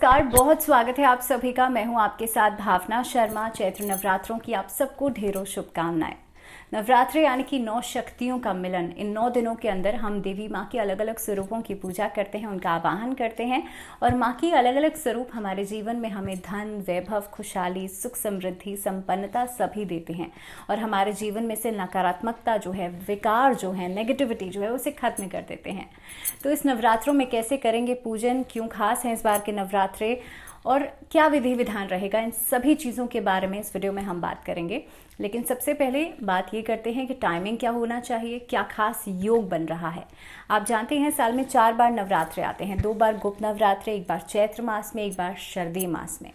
नमस्कार, बहुत स्वागत है आप सभी का। मैं हूं आपके साथ भावना शर्मा। चैत्र नवरात्रों की आप सबको ढेरों शुभकामनाएं। नवरात्रि यानी कि 9 शक्तियों का मिलन। इन 9 दिनों के अंदर हम देवी माँ के अलग अलग स्वरूपों की पूजा करते हैं, उनका आवाहन करते हैं और माँ की अलग अलग स्वरूप हमारे जीवन में हमें धन, वैभव, खुशहाली, सुख, समृद्धि, संपन्नता सभी देते हैं और हमारे जीवन में से नकारात्मकता जो है, विकार जो है, नेगेटिविटी जो है, उसे खत्म कर देते हैं। तो इस नवरात्रों में कैसे करेंगे पूजन, क्यों खास है इस बार के नवरात्रे और क्या विधि विधान रहेगा, इन सभी चीज़ों के बारे में इस वीडियो में हम बात करेंगे। लेकिन सबसे पहले बात ये करते हैं कि टाइमिंग क्या होना चाहिए, क्या खास योग बन रहा है। आप जानते हैं साल में 4 बार नवरात्रे आते हैं, 2 बार गुप्त नवरात्रे, एक बार चैत्र मास में, एक बार शरदी मास में।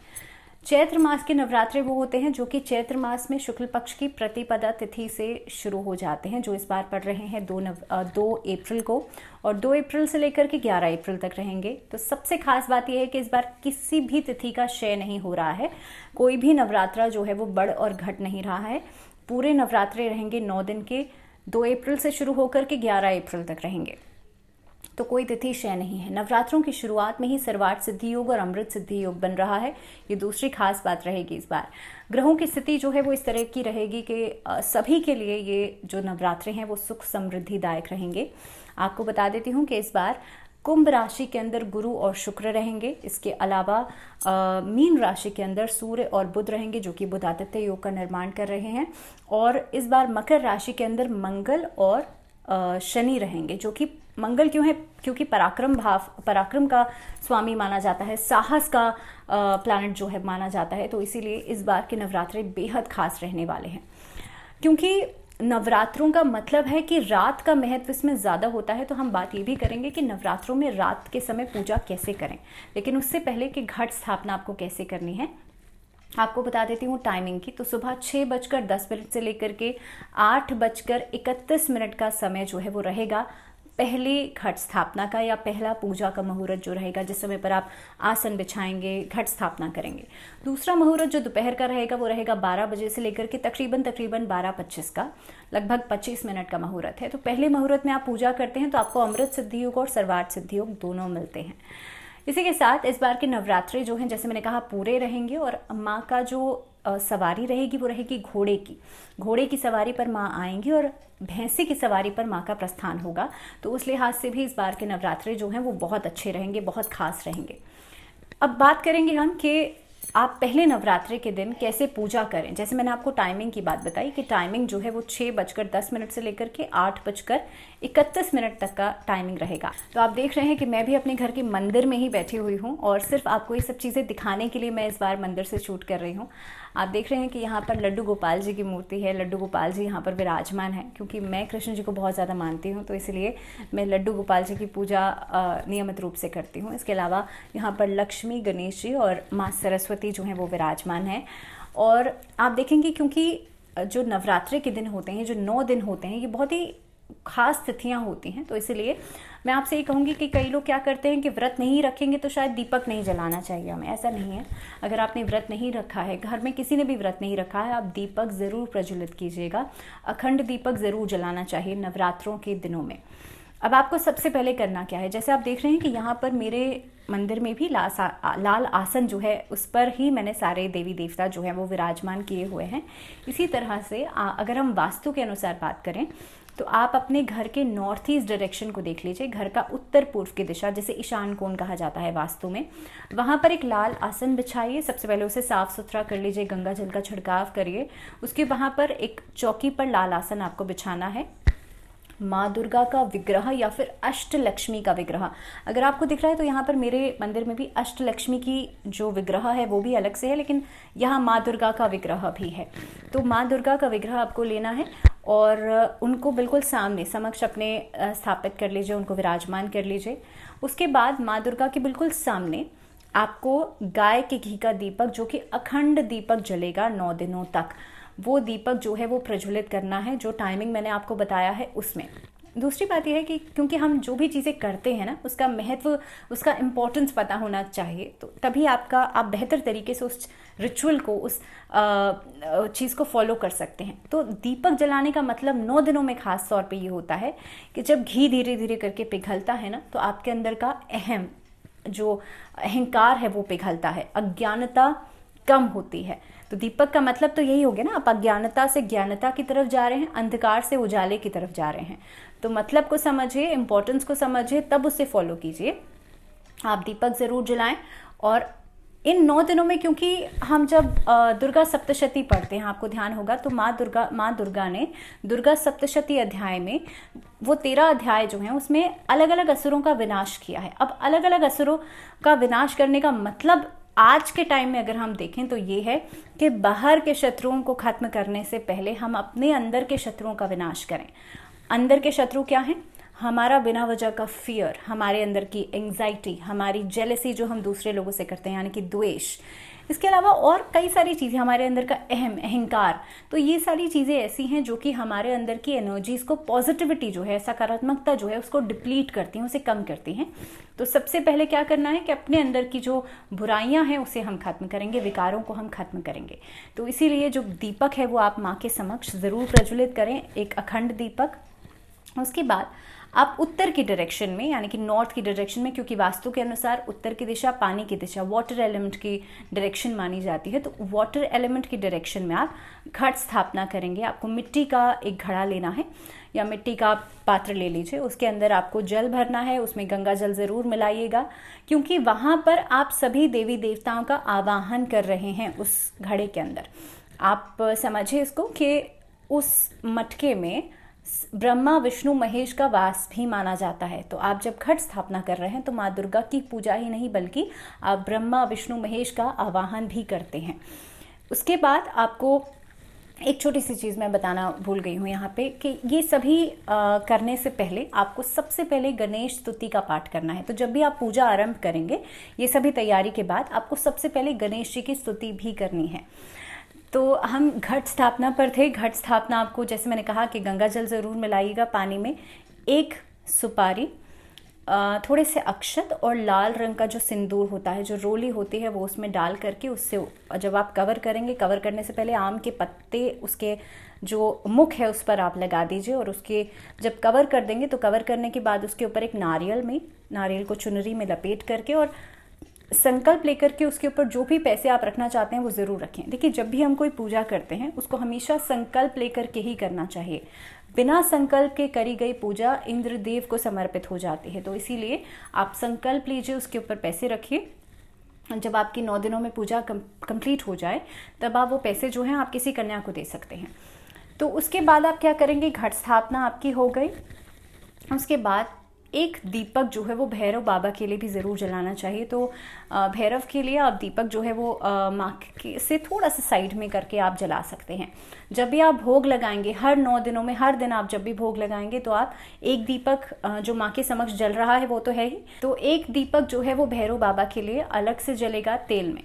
चैत्र मास के नवरात्रे वो होते हैं जो कि चैत्र मास में शुक्ल पक्ष की प्रतिपदा तिथि से शुरू हो जाते हैं, जो इस बार पड़ रहे हैं 2 अप्रैल को और 2 अप्रैल से लेकर के 11 अप्रैल तक रहेंगे। तो सबसे खास बात यह है कि इस बार किसी भी तिथि का क्षय नहीं हो रहा है, कोई भी नवरात्रा जो है वो बढ़ और घट नहीं रहा है। पूरे नवरात्रे रहेंगे 9 दिन के, 2 अप्रैल से शुरू होकर के 11 अप्रैल तक रहेंगे। तो कोई तिथि क्षय नहीं है। नवरात्रों की शुरुआत में ही सर्वार्थ सिद्धि योग और अमृत सिद्धि योग बन रहा है। ये दूसरी खास बात रहेगी इस बार। ग्रहों की स्थिति जो है वो इस तरह की रहेगी कि सभी के लिए ये जो नवरात्रे हैं वो सुख समृद्धिदायक रहेंगे। आपको बता देती हूँ कि इस बार कुंभ राशि के अंदर गुरु और शुक्र रहेंगे। इसके अलावा मीन राशि के अंदर सूर्य और बुध रहेंगे, जो कि बुधादित्य योग का निर्माण कर रहे हैं। और इस बार मकर राशि के अंदर मंगल और शनि रहेंगे, जो कि मंगल क्यों है, क्योंकि पराक्रम का स्वामी माना जाता है, साहस का प्लैनेट जो है माना जाता है। तो इसीलिए इस बार के नवरात्रे बेहद खास रहने वाले हैं, क्योंकि नवरात्रों का मतलब है कि रात का महत्व इसमें ज़्यादा होता है। तो हम बात ये भी करेंगे कि नवरात्रों में रात के समय पूजा कैसे करें, लेकिन उससे पहले कि घट स्थापना आपको कैसे करनी है आपको बता देती हूँ टाइमिंग की। तो सुबह 6:10 से लेकर के 8:31 का समय जो है वो रहेगा पहली घट स्थापना का, या पहला पूजा का मुहूर्त जो रहेगा, जिस समय पर आप आसन बिछाएंगे, घट स्थापना करेंगे। दूसरा मुहूर्त जो दोपहर का रहेगा वो रहेगा 12 बजे से लेकर के तकरीबन 12:25 का, लगभग 25 मिनट का मुहूर्त है। तो पहले मुहूर्त में आप पूजा करते हैं तो आपको अमृत सिद्धि योग और सर्वार्थ सिद्धि योग दोनों मिलते हैं। इसी के साथ इस बार के नवरात्रे जो हैं, जैसे मैंने कहा, पूरे रहेंगे और माँ का जो सवारी रहेगी वो रहेगी घोड़े की सवारी पर माँ आएंगी और भैंसे की सवारी पर माँ का प्रस्थान होगा। तो उस लिहाज से भी इस बार के नवरात्रे जो हैं वो बहुत अच्छे रहेंगे, बहुत खास रहेंगे। अब बात करेंगे हम कि आप पहले नवरात्रे के दिन कैसे पूजा करें। जैसे मैंने आपको टाइमिंग की बात बताई कि टाइमिंग जो है वो 6:10 से लेकर के 8:31 तक का टाइमिंग रहेगा। तो आप देख रहे हैं कि मैं भी अपने घर के मंदिर में ही बैठी हुई हूँ और सिर्फ आपको ये सब चीज़ें दिखाने के लिए मैं इस बार मंदिर से शूट कर रही हूँ। आप देख रहे हैं कि यहाँ पर लड्डू गोपाल जी की मूर्ति है, लड्डू गोपाल जी यहाँ पर विराजमान है। क्योंकि मैं कृष्ण जी को बहुत ज़्यादा मानती हूँ तो इसलिए मैं लड्डू गोपाल जी की पूजा नियमित रूप से करती हूँ। इसके अलावा यहाँ पर लक्ष्मी, गणेश जी और माँ सरस्वती जो हैं वो विराजमान हैं। और आप देखेंगे क्योंकि जो नवरात्रे के दिन होते हैं, जो 9 दिन होते हैं, ये बहुत ही खास तिथियां होती हैं। तो इसलिए मैं आपसे ये कहूँगी कि कई लोग क्या करते हैं कि व्रत नहीं रखेंगे तो शायद दीपक नहीं जलाना चाहिए हमें। ऐसा नहीं है। अगर आपने व्रत नहीं रखा है, घर में किसी ने भी व्रत नहीं रखा है, आप दीपक ज़रूर प्रज्वलित कीजिएगा। अखंड दीपक ज़रूर जलाना चाहिए नवरात्रों के दिनों में। अब आपको सबसे पहले करना क्या है, जैसे आप देख रहे हैं कि यहाँ पर मेरे मंदिर में भी लाल आसन जो है उस पर ही मैंने सारे देवी देवता जो है वो विराजमान किए हुए हैं। इसी तरह से अगर हम वास्तु के अनुसार बात करें तो आप अपने घर के नॉर्थ ईस्ट डायरेक्शन को देख लीजिए। घर का उत्तर पूर्व की दिशा, जिसे ईशान कोण कहा जाता है वास्तु में, वहाँ पर एक लाल आसन बिछाइए। सबसे पहले उसे साफ सुथरा कर लीजिए, गंगा जल का छिड़काव करिए। उसके वहाँ पर एक चौकी पर लाल आसन आपको बिछाना है। माँ दुर्गा का विग्रह या फिर अष्टलक्ष्मी का विग्रह अगर आपको दिख रहा है तो यहाँ पर मेरे मंदिर में भी अष्टलक्ष्मी की जो विग्रह है वो भी अलग से है, लेकिन यहाँ माँ दुर्गा का विग्रह भी है। तो माँ दुर्गा का विग्रह आपको लेना है और उनको बिल्कुल सामने समक्ष अपने स्थापित कर लीजिए, उनको विराजमान कर लीजिए। उसके बाद माँ दुर्गा के बिल्कुल सामने आपको गाय के घी का दीपक, जो कि अखंड दीपक जलेगा 9 दिनों तक, वो दीपक जो है वो प्रज्वलित करना है, जो टाइमिंग मैंने आपको बताया है उसमें। दूसरी बात यह है कि क्योंकि हम जो भी चीज़ें करते हैं ना, उसका महत्व, उसका इम्पोर्टेंस पता होना चाहिए, तो तभी आप बेहतर तरीके से उस रिचुअल को, उस चीज़ को फॉलो कर सकते हैं। तो दीपक जलाने का मतलब 9 दिनों में खास तौर पे ये होता है कि जब घी धीरे धीरे करके पिघलता है ना, तो आपके अंदर का अहम जो अहंकार है वो पिघलता है, अज्ञानता कम होती है। तो दीपक का मतलब तो यही हो गया ना, आप अज्ञानता से ज्ञानता की तरफ जा रहे हैं, अंधकार से उजाले की तरफ जा रहे हैं। तो मतलब को समझिए, इंपॉर्टेंस को समझिए, तब उसे फॉलो कीजिए। आप दीपक जरूर जलाएं। और इन 9 दिनों में, क्योंकि हम जब दुर्गा सप्तशती पढ़ते हैं, आपको ध्यान होगा, तो माँ दुर्गा ने दुर्गा सप्तशती अध्याय में वो 13 अध्याय जो हैं उसमें अलग अलग असुरों का विनाश किया है। अब अलग अलग असुरों का विनाश करने का मतलब आज के टाइम में अगर हम देखें तो ये है कि बाहर के शत्रुओं को खत्म करने से पहले हम अपने अंदर के शत्रुओं का विनाश करें। अंदर के शत्रु क्या हैं? हमारा बिना वजह का फियर, हमारे अंदर की एंग्जाइटी, हमारी जेलसी जो हम दूसरे लोगों से करते हैं, यानी कि द्वेष। इसके अलावा और कई सारी चीज़ें, हमारे अंदर का अहंकार। तो ये सारी चीज़ें ऐसी हैं जो कि हमारे अंदर की एनर्जीज को, पॉजिटिविटी जो है, सकारात्मकता जो है, उसको डिप्लीट करती हैं, उसे कम करती हैं। तो सबसे पहले क्या करना है कि अपने अंदर की जो बुराइयां हैं उसे हम खत्म करेंगे, विकारों को हम खत्म करेंगे। तो इसीलिए जो दीपक है वो आप माँ के समक्ष ज़रूर प्रज्वलित करें, एक अखंड दीपक। उसके बाद आप उत्तर की डायरेक्शन में, यानी कि नॉर्थ की डायरेक्शन में, क्योंकि वास्तु के अनुसार उत्तर की दिशा पानी की दिशा, वाटर एलिमेंट की डायरेक्शन मानी जाती है, तो वाटर एलिमेंट की डायरेक्शन में आप घट स्थापना करेंगे। आपको मिट्टी का एक घड़ा लेना है या मिट्टी का पात्र ले लीजिए, उसके अंदर आपको जल भरना है, उसमें गंगा जल ज़रूर मिलाइएगा, क्योंकि वहाँ पर आप सभी देवी देवताओं का आवाहन कर रहे हैं उस घड़े के अंदर। आप समझिए इसको कि उस मटके में ब्रह्मा विष्णु महेश का वास भी माना जाता है। तो आप जब घट स्थापना कर रहे हैं तो माँ दुर्गा की पूजा ही नहीं बल्कि आप ब्रह्मा विष्णु महेश का आवाहन भी करते हैं। उसके बाद आपको एक छोटी सी चीज़ मैं बताना भूल गई हूँ यहाँ पे, कि ये सभी करने से पहले आपको सबसे पहले गणेश स्तुति का पाठ करना है। तो जब भी आप पूजा आरंभ करेंगे, ये सभी तैयारी के बाद आपको सबसे पहले गणेश जी की स्तुति भी करनी है। तो हम घट स्थापना पर थे। घट स्थापना आपको, जैसे मैंने कहा, कि गंगा जल ज़रूर मिलाइएगा पानी में, एक सुपारी, थोड़े से अक्षत और लाल रंग का जो सिंदूर होता है, जो रोली होती है, वो उसमें डाल करके उससे जब आप कवर करेंगे, कवर करने से पहले आम के पत्ते उसके जो मुख है उस पर आप लगा दीजिए। और उसके जब कवर कर देंगे तो कवर करने के बाद उसके ऊपर एक नारियल को चुनरी में लपेट करके और संकल्प लेकर के उसके ऊपर जो भी पैसे आप रखना चाहते हैं वो ज़रूर रखें। देखिए, जब भी हम कोई पूजा करते हैं उसको हमेशा संकल्प लेकर के ही करना चाहिए। बिना संकल्प के करी गई पूजा इंद्रदेव को समर्पित हो जाती है। तो इसीलिए आप संकल्प लीजिए, उसके ऊपर पैसे रखिए। जब आपकी 9 दिनों में पूजा कंप्लीट हो जाए तब आप वो पैसे जो हैं आप किसी कन्या को दे सकते हैं। तो उसके बाद आप क्या करेंगे, घट स्थापना आपकी हो गई। उसके बाद एक दीपक जो है वो भैरव बाबा के लिए भी ज़रूर जलाना चाहिए। तो भैरव के लिए आप दीपक जो है वो माँ से थोड़ा सा साइड में करके आप जला सकते हैं। जब भी आप भोग लगाएंगे, हर 9 दिनों में हर दिन आप जब भी भोग लगाएंगे तो आप एक दीपक जो माँ के समक्ष जल रहा है वो तो है ही, तो एक दीपक जो है वो भैरव बाबा के लिए अलग से जलेगा तेल में।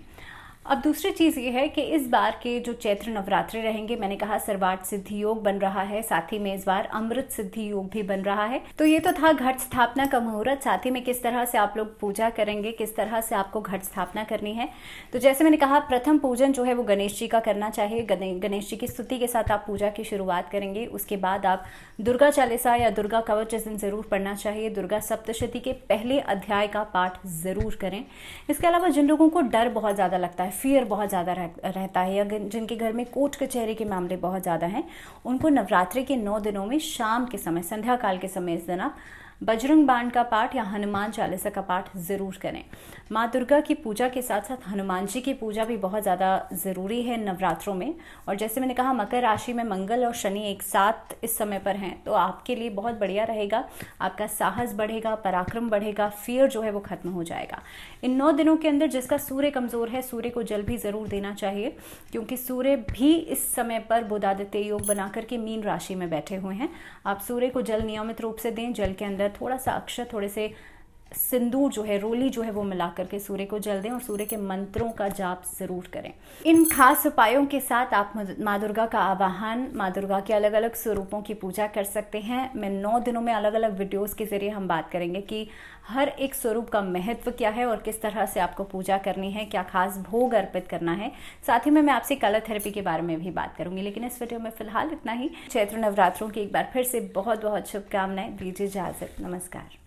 अब दूसरी चीज़ ये है कि इस बार के जो चैत्र नवरात्रे रहेंगे, मैंने कहा सर्वार्थ सिद्धि योग बन रहा है, साथ ही में इस बार अमृत सिद्धि योग भी बन रहा है। तो ये तो था घट स्थापना का मुहूर्त, साथ ही में किस तरह से आप लोग पूजा करेंगे, किस तरह से आपको घट स्थापना करनी है। तो जैसे मैंने कहा, प्रथम पूजन जो है वो गणेश जी का करना चाहिए। गणेश जी की स्तुति के साथ आप पूजा की शुरुआत करेंगे। उसके बाद आप दुर्गा चालीसा या दुर्गा कवच इस दिन ज़रूर पढ़ना चाहिए। दुर्गा सप्तशती के पहले अध्याय का पाठ ज़रूर करें। इसके अलावा जिन लोगों को डर बहुत ज़्यादा लगता है, फियर बहुत ज़्यादा रहता है, या जिनके घर में कोर्ट कचहरी के मामले बहुत ज़्यादा हैं, उनको नवरात्रि के 9 दिनों में शाम के समय, संध्या काल के समय इस दिन आप बजरंग बाण का पाठ या हनुमान चालीसा का पाठ ज़रूर करें। माँ दुर्गा की पूजा के साथ साथ हनुमान जी की पूजा भी बहुत ज़्यादा ज़रूरी है नवरात्रों में। और जैसे मैंने कहा, मकर राशि में मंगल और शनि एक साथ इस समय पर हैं, तो आपके लिए बहुत बढ़िया रहेगा। आपका साहस बढ़ेगा, पराक्रम बढ़ेगा, फियर जो है वो खत्म हो जाएगा। इन 9 दिनों के अंदर जिसका सूर्य कमज़ोर है, सूर्य को जल भी ज़रूर देना चाहिए, क्योंकि सूर्य भी इस समय पर बुधादित्य योग बना करके मीन राशि में बैठे हुए हैं। आप सूर्य को जल नियमित रूप से दें। जल के अंदर थोड़ा सा अक्षत, थोड़े से सिंदूर जो है, रोली जो है वो मिला करके सूर्य को जल दें और सूर्य के मंत्रों का जाप जरूर करें। इन खास उपायों के साथ आप माँ दुर्गा का आवाहन, माँ दुर्गा के अलग अलग स्वरूपों की पूजा कर सकते हैं। मैं 9 दिनों में अलग अलग वीडियोस के जरिए हम बात करेंगे कि हर एक स्वरूप का महत्व क्या है और किस तरह से आपको पूजा करनी है, क्या खास भोग अर्पित करना है। साथ ही में मैं आपसे कलर थेरेपी के बारे में भी बात करूंगी। लेकिन इस वीडियो में फिलहाल इतना ही। चैत्र नवरात्रों की एक बार फिर से बहुत बहुत शुभकामनाएं। दीजिए इजाजत। नमस्कार।